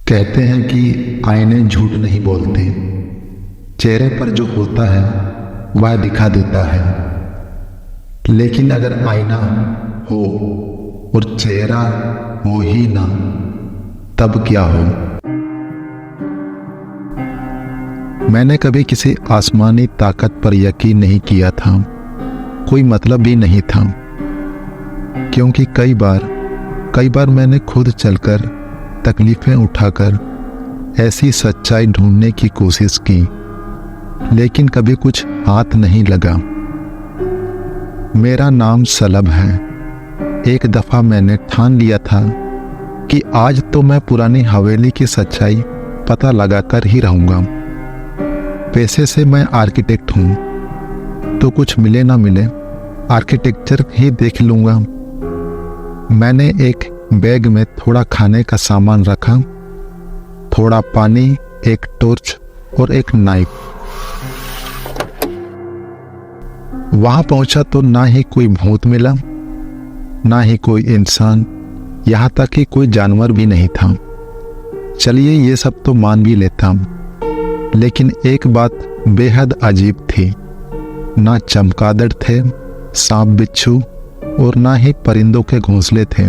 कहते हैं कि आईने झूठ नहीं बोलते। चेहरे पर जो होता है वह दिखा देता है, लेकिन अगर आईना हो और चेहरा हो ही ना, तब क्या हो। मैंने कभी किसी आसमानी ताकत पर यकीन नहीं किया था, कोई मतलब भी नहीं था, क्योंकि कई बार मैंने खुद चलकर तकलीफें उठाकर ऐसी सच्चाई ढूंढने की कोशिश की, लेकिन कभी कुछ हाथ नहीं लगा। मेरा नाम सलब है। एक दफ़ा मैंने ठान लिया था कि आज तो मैं पुरानी हवेली की सच्चाई पता लगाकर ही रहूँगा। पेशे से मैं आर्किटेक्ट हूँ, तो कुछ मिले ना मिले आर्किटेक्चर ही देख लूँगा। मैंने एक बैग में थोड़ा खाने का सामान रखा, थोड़ा पानी, एक टॉर्च और एक नाइफ। वहां पहुंचा तो ना ही कोई भूत मिला, ना ही कोई इंसान, यहां तक कि कोई जानवर भी नहीं था। चलिए ये सब तो मान भी लेता, लेकिन एक बात बेहद अजीब थी। ना चमगादड़ थे, सांप बिच्छू और ना ही परिंदों के घोंसले थे।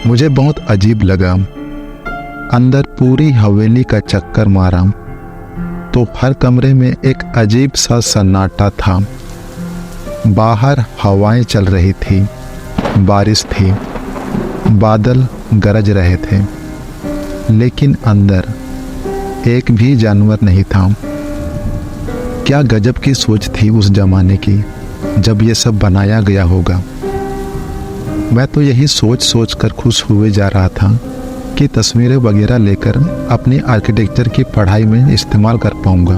मुझे बहुत अजीब लगा। अंदर पूरी हवेली का चक्कर मारा तो हर कमरे में एक अजीब सा सन्नाटा था। बाहर हवाएं चल रही थी, बारिश थी, बादल गरज रहे थे, लेकिन अंदर एक भी जानवर नहीं था। क्या गजब की सोच थी उस जमाने की, जब ये सब बनाया गया होगा। मैं तो यही सोच कर खुश हुए जा रहा था कि तस्वीरें वगैरह लेकर अपनी आर्किटेक्चर की पढ़ाई में इस्तेमाल कर पाऊंगा।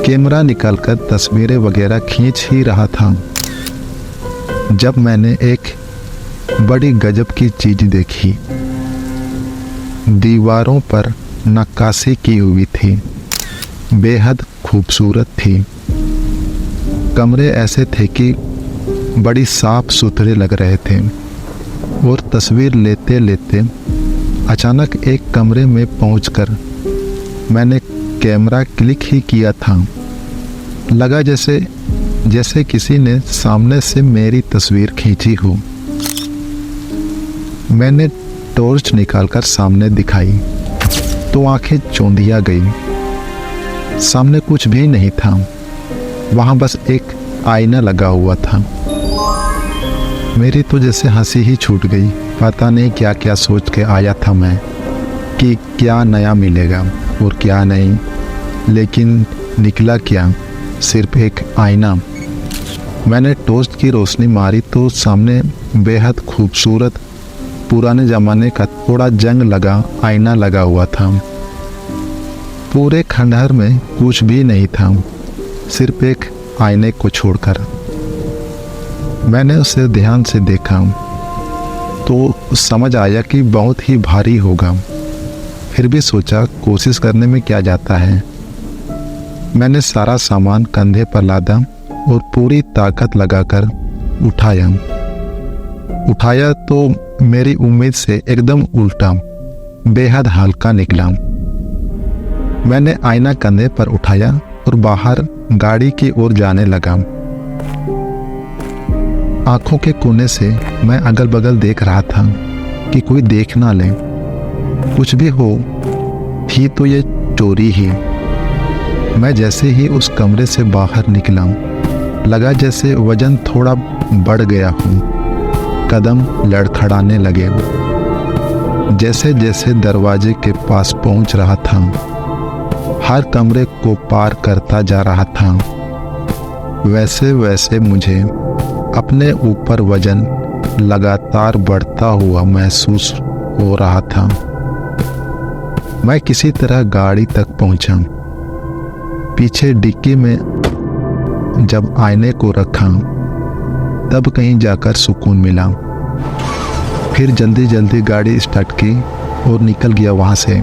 कैमरा निकालकर तस्वीरें वगैरह खींच ही रहा था, जब मैंने एक बड़ी गजब की चीज देखी। दीवारों पर नक्काशी की हुई थी, बेहद खूबसूरत थी। कमरे ऐसे थे कि बड़ी साफ सुथरे लग रहे थे, और तस्वीर लेते लेते अचानक एक कमरे में पहुंचकर मैंने कैमरा क्लिक ही किया था। लगा जैसे किसी ने सामने से मेरी तस्वीर खींची हो। मैंने टॉर्च निकालकर सामने दिखाई तो आंखें चौंधिया गई। सामने कुछ भी नहीं था, वहां बस एक आईना लगा हुआ था। मेरी तो जैसे हंसी ही छूट गई। पता नहीं क्या क्या सोच के आया था मैं कि क्या नया मिलेगा और क्या नहीं, लेकिन निकला क्या, सिर्फ एक आईना। मैंने टॉर्च की रोशनी मारी तो सामने बेहद खूबसूरत पुराने ज़माने का थोड़ा जंग लगा आईना लगा हुआ था। पूरे खंडहर में कुछ भी नहीं था, सिर्फ एक आईने को छोड़कर। मैंने उसे ध्यान से देखा तो समझ आया कि बहुत ही भारी होगा। फिर भी सोचा कोशिश करने में क्या जाता है। मैंने सारा सामान कंधे पर लादा और पूरी ताकत लगाकर उठाया तो मेरी उम्मीद से एकदम उल्टा, बेहद हल्का निकला। मैंने आईना कंधे पर उठाया और बाहर गाड़ी की ओर जाने लगा। आंखों के कोने से मैं अगल बगल देख रहा था कि कोई देख ना ले। कुछ भी हो, थी तो ये चोरी ही। मैं जैसे ही उस कमरे से बाहर निकला, लगा जैसे वजन थोड़ा बढ़ गया हो। कदम लड़खड़ाने लगे। जैसे जैसे दरवाजे के पास पहुंच रहा था, हर कमरे को पार करता जा रहा था, वैसे वैसे मुझे अपने ऊपर वजन लगातार बढ़ता हुआ महसूस हो रहा था। मैं किसी तरह गाड़ी तक पहुंचा। पीछे डिक्की में जब आईने को रखा, तब कहीं जाकर सुकून मिला। फिर जल्दी जल्दी गाड़ी स्टार्ट की और निकल गया वहां से,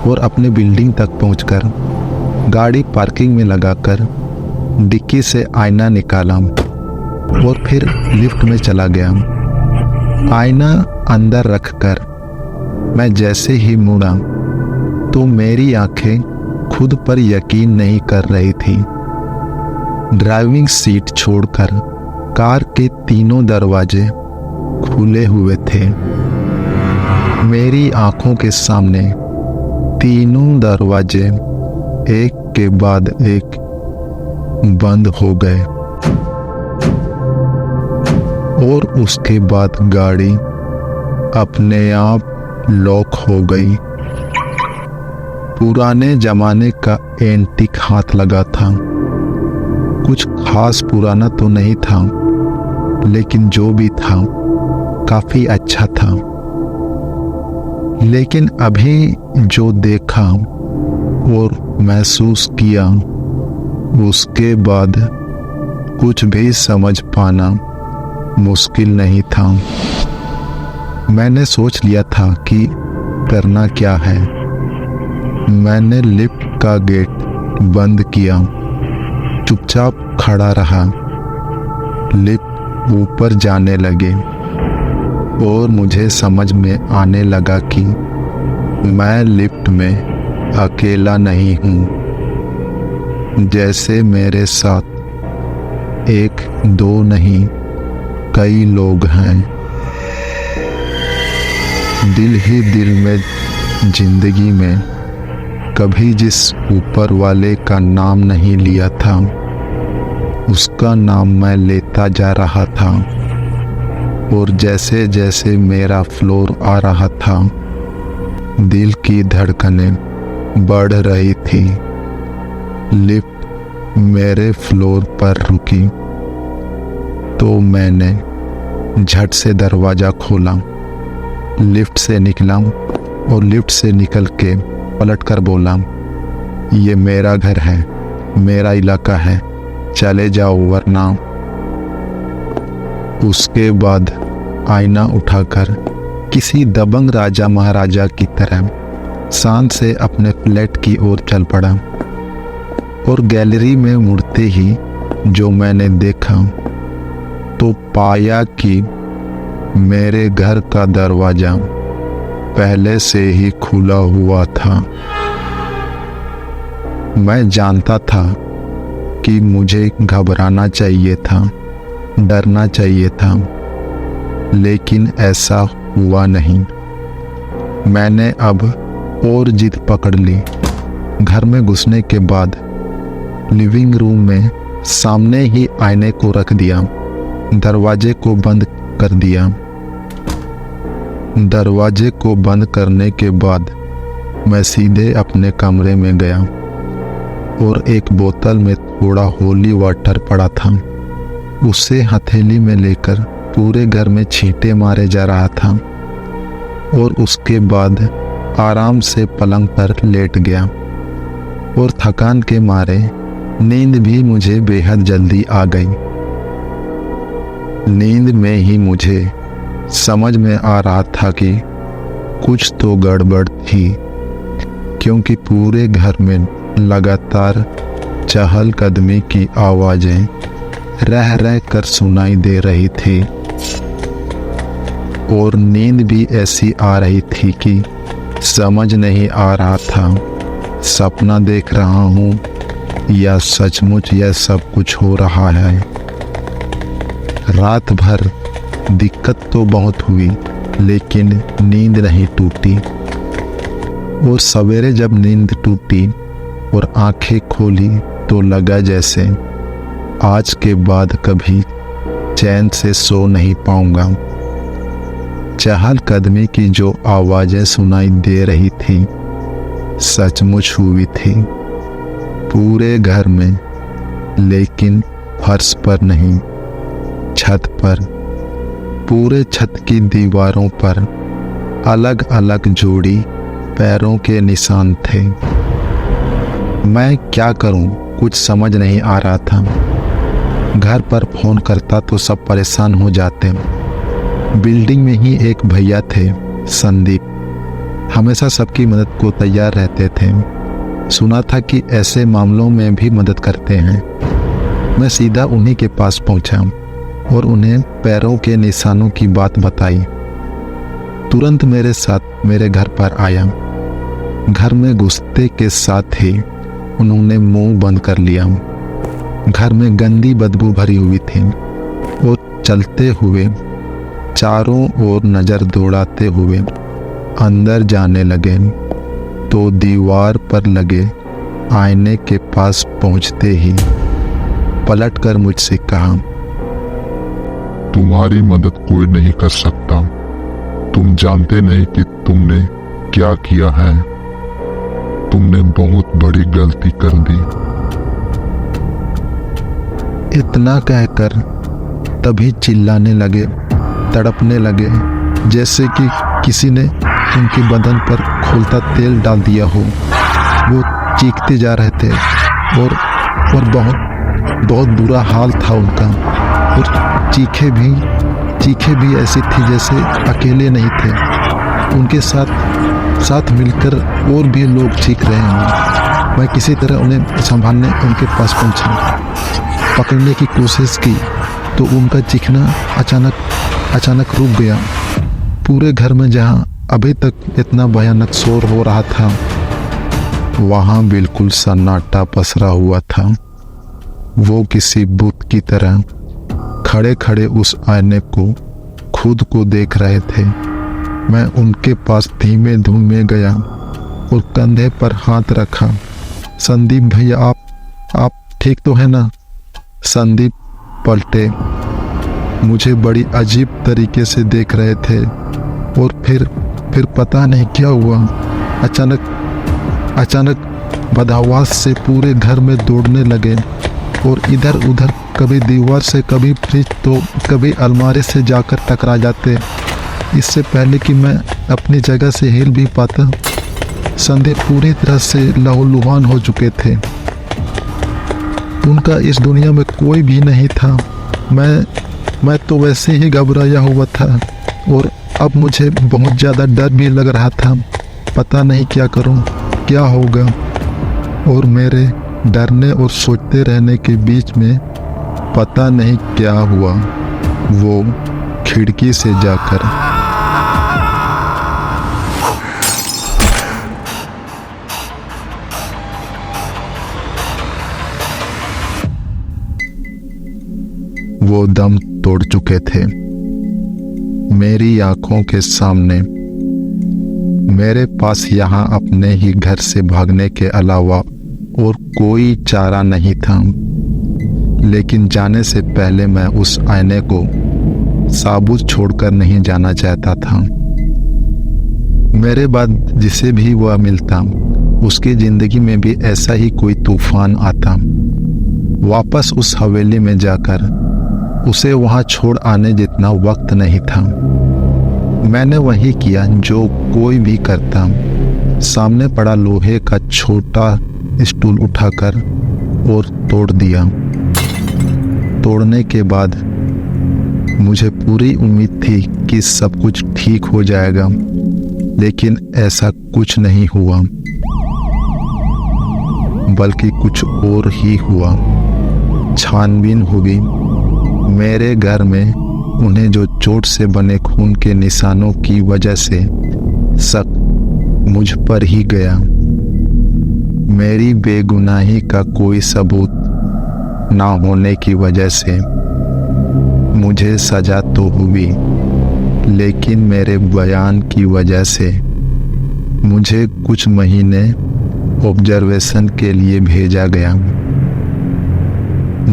और अपने बिल्डिंग तक पहुंचकर गाड़ी पार्किंग में लगाकर डिक्की से आईना निकाला और फिर लिफ्ट में चला गया। आईना अंदर रखकर मैं जैसे ही मुड़ा तो मेरी आंखें खुद पर यकीन नहीं कर रही थी। ड्राइविंग सीट छोड़कर कार के तीनों दरवाजे खुले हुए थे। मेरी आंखों के सामने तीनों दरवाजे एक के बाद एक बंद हो गए और उसके बाद गाड़ी अपने आप लॉक हो गई। पुराने जमाने का एंटीक हाथ लगा था। कुछ खास पुराना तो नहीं था, लेकिन जो भी था काफी अच्छा था। लेकिन अभी जो देखा और महसूस किया, उसके बाद कुछ भी समझ पाना मुश्किल नहीं था। मैंने सोच लिया था कि करना क्या है। मैंने लिफ्ट का गेट बंद किया, चुपचाप खड़ा रहा। लिफ्ट ऊपर जाने लगे और मुझे समझ में आने लगा कि मैं लिफ्ट में अकेला नहीं हूँ। जैसे मेरे साथ एक दो नहीं कई लोग हैं। दिल ही दिल में जिंदगी में कभी जिस ऊपर वाले का नाम नहीं लिया था, उसका नाम मैं लेता जा रहा था। और जैसे जैसे मेरा फ्लोर आ रहा था, दिल की धड़कनें बढ़ रही थी। लिफ्ट मेरे फ्लोर पर रुकी तो मैंने झट से दरवाज़ा खोला, लिफ्ट से निकला और लिफ्ट से निकल के पलटकर बोला, ये मेरा घर है, मेरा इलाका है, चले जाओ वरना। उसके बाद आईना उठाकर किसी दबंग राजा महाराजा की तरह शान से अपने फ्लैट की ओर चल पड़ा। और गैलरी में मुड़ते ही जो मैंने देखा तो पाया कि मेरे घर का दरवाजा पहले से ही खुला हुआ था। मैं जानता था कि मुझे घबराना चाहिए था, डरना चाहिए था, लेकिन ऐसा हुआ नहीं। मैंने अब और जिद पकड़ ली। घर में घुसने के बाद लिविंग रूम में सामने ही आईने को रख दिया, दरवाजे को बंद कर दिया। दरवाजे को बंद करने के बाद मैं सीधे अपने कमरे में गया और एक बोतल में थोड़ा होली वाटर पड़ा था, उसे हथेली में लेकर पूरे घर में छींटे मारे जा रहा था। और उसके बाद आराम से पलंग पर लेट गया और थकान के मारे नींद भी मुझे बेहद जल्दी आ गई। नींद में ही मुझे समझ में आ रहा था कि कुछ तो गड़बड़ थी, क्योंकि पूरे घर में लगातार चहलकदमी की आवाजें रह रह कर सुनाई दे रही थी। और नींद भी ऐसी आ रही थी कि समझ नहीं आ रहा था सपना देख रहा हूँ या सचमुच यह सब कुछ हो रहा है। रात भर दिक्कत तो बहुत हुई, लेकिन नींद नहीं टूटी। और सवेरे जब नींद टूटी और आंखें खोली तो लगा जैसे आज के बाद कभी चैन से सो नहीं पाऊंगा। चहलकदमी की जो आवाजें सुनाई दे रही थी सचमुच हुई थी, पूरे घर में, लेकिन फर्श पर नहीं, छत पर। पूरे छत की दीवारों पर अलग अलग जोड़ी पैरों के निशान थे। मैं क्या करूं, कुछ समझ नहीं आ रहा था। घर पर फोन करता तो सब परेशान हो जाते। बिल्डिंग में ही एक भैया थे, संदीप, हमेशा सबकी मदद को तैयार रहते थे। सुना था कि ऐसे मामलों में भी मदद करते हैं। मैं सीधा उन्हीं के पास पहुंचा और उन्हें पैरों के निशानों की बात बताई तुरंत मेरे साथ मेरे घर पर आया। घर में घुसते के साथ ही उन्होंने मुंह बंद कर लिया। घर में गंदी बदबू भरी हुई थी और चलते हुए चारों ओर नजर दौड़ाते हुए अंदर जाने लगे तो दीवार पर लगे आईने के पास पहुंचते ही पलटकर मुझसे कहा, तुम्हारी मदद कोई नहीं कर सकता। तुम जानते नहीं कि तुमने क्या किया है। तुमने बहुत बड़ी गलती कर दी। इतना कहकर तभी चिल्लाने लगे, तड़पने लगे, जैसे कि किसी ने उनके बदन पर खौलता तेल डाल दिया हो। वो चीखते जा रहे थे और बहुत बुरा हाल था उनका। और चीखे भी ऐसी थी जैसे अकेले नहीं थे, उनके साथ मिलकर और भी लोग चीख रहे हैं। मैं किसी तरह उन्हें संभालने उनके पास पहुंचा, पकड़ने की कोशिश की तो उनका चीखना अचानक रुक गया। पूरे घर में जहां अभी तक इतना भयानक शोर हो रहा था, वहां बिल्कुल सन्नाटा पसरा हुआ था। वो किसी भूत की तरह खड़े खड़े उस आईने को खुद को देख रहे थे। मैं उनके पास धीमे धीमे गया और कंधे पर हाथ रखा। संदीप भैया, आप ठीक तो है ना? संदीप पलटे, मुझे बड़ी अजीब तरीके से देख रहे थे और फिर पता नहीं क्या हुआ, अचानक बदहवास से पूरे घर में दौड़ने लगे और इधर उधर, कभी दीवार से, कभी फ्रिज तो कभी अलमारी से जाकर टकरा जाते। इससे पहले कि मैं अपनी जगह से हिल भी पाता, संदीप पूरी तरह से लहूलुहान हो चुके थे। उनका इस दुनिया में कोई भी नहीं था। मैं तो वैसे ही घबराया हुआ था और अब मुझे बहुत ज़्यादा डर भी लग रहा था। पता नहीं क्या करूं, क्या होगा। और मेरे डरने और सोचते रहने के बीच में पता नहीं क्या हुआ, वो खिड़की से जाकर वो दम तोड़ चुके थे। मेरी आंखों के सामने मेरे पास यहाँ अपने ही घर से भागने के अलावा और कोई चारा नहीं था। लेकिन जाने से पहले मैं उस आईने को साबुत छोड़कर नहीं जाना चाहता था। मेरे बाद जिसे भी वह मिलता, उसकी जिंदगी में भी ऐसा ही कोई तूफान आता। वापस उस हवेली में जाकर उसे वहां छोड़ आने जितना वक्त नहीं था। मैंने वही किया जो कोई भी करता। सामने पड़ा लोहे का छोटा स्टूल उठाकर और तोड़ दिया। तोड़ने के बाद मुझे पूरी उम्मीद थी कि सब कुछ ठीक हो जाएगा, लेकिन ऐसा कुछ नहीं हुआ, बल्कि कुछ और ही हुआ। छानबीन हुई। मेरे घर में उन्हें जो चोट से बने खून के निशानों की वजह से शक मुझ पर ही गया। मेरी बेगुनाही का कोई सबूत ना होने की वजह से मुझे सजा तो हुई, लेकिन मेरे बयान की वजह से मुझे कुछ महीने ऑब्जर्वेशन के लिए भेजा गया।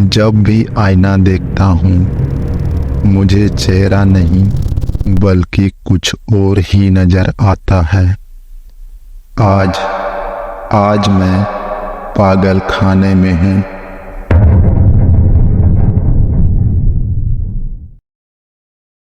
जब भी आईना देखता हूँ, मुझे चेहरा नहीं बल्कि कुछ और ही नजर आता है। आज मैं पागल खाने में हूँ।